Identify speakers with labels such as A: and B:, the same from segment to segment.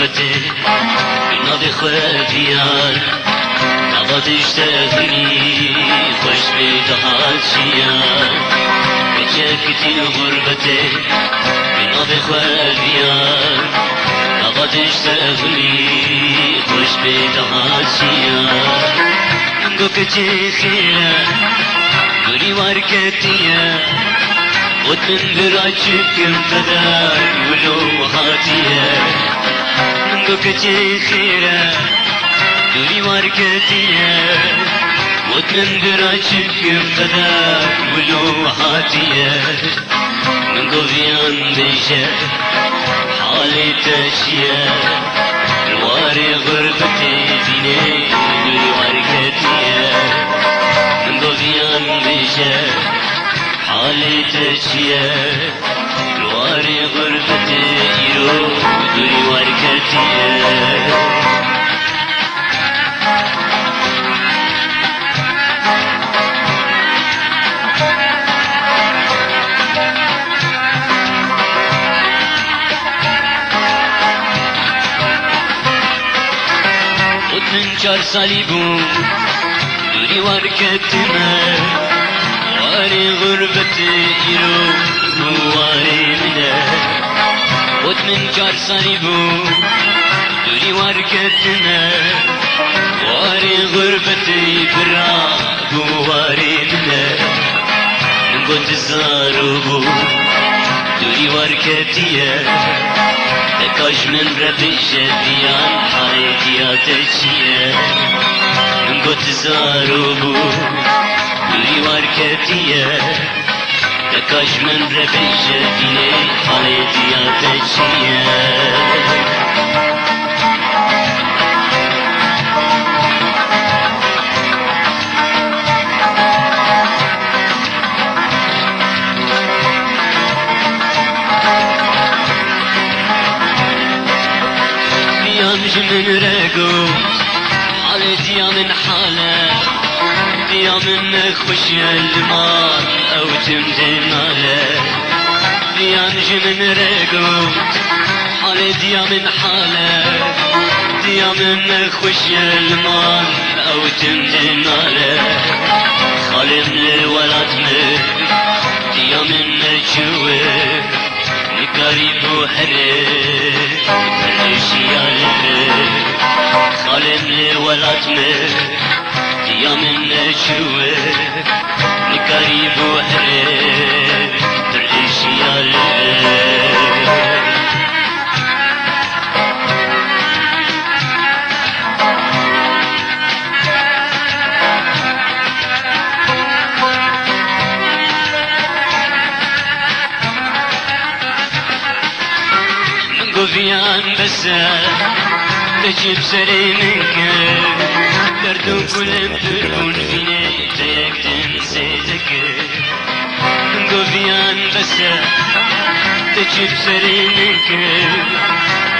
A: غربتي نبي خوفيان نبات اشتغلي خوش بدهات شيان بجاكتي غربتي نبي خوفيان نبات اشتغلي خوش بدهات شيان نقوكتي خيرا دوري واركتيا وتن براجكم فدار ولو هاتيا نقوكتي خيرا دوري واركتيا وتن براجكم فدار ولو هاتيا نقوفيان بيشا حالي تشيا الواري غربتي ديني دوري واركتيا نقوفيان بيشا حالي تشيا الواري غربتي يرو دوري واركتيا من 4 سالي بوم دوري واركتنا واري غربتي يرو واري منا من 4 سالي بوم دوري واركتنا واري غربتي برا واري منا نقول تزارو دوري واركتيا تكاش من رفيشة ديان حالي تشيا نقول تزارو دوري واركتيا تكاش من رفيشة ديان حالي تشيا من رقو حالتي يا من حالة يا من خشية المال أو تمدي ماله يا من رقو حالتي يا من حالة يا من خشية المال أو تمدي ماله خالم الولد من يا من جوه قريب وحريب الاشياء خالم لولاتنا يا من نشوه قريب وحريب الاشياء قفيان بسا تجيب سري منك دردو كلم تربون فيني تيك تنسيتك قفيان بسا تجيب سري منك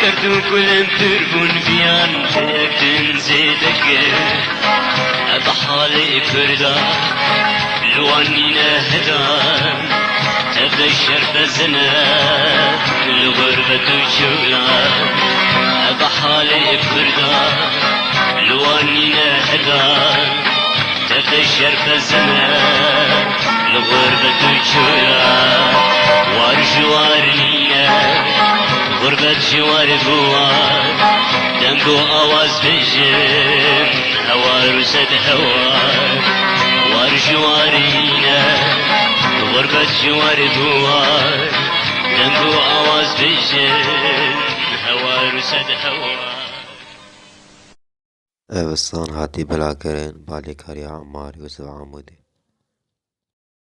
A: دردو كلم تربون فيان تيك تنسيتك بحالي فردا لوانينا هدان تبشر بزنا الغربة وشولا بحالي فردا لوانينا هدان تبشر بزنا الغربة وشولا وارجوارنينا غربة جوار بوار دنقو آواز بجم هوار وسد هوار وارجوارنينا غربة جوار بوار دنقو آواز بجن هوار وسد هوار
B: اوستان هاتی بلاکرین بالیکاری عماری و سو عمودی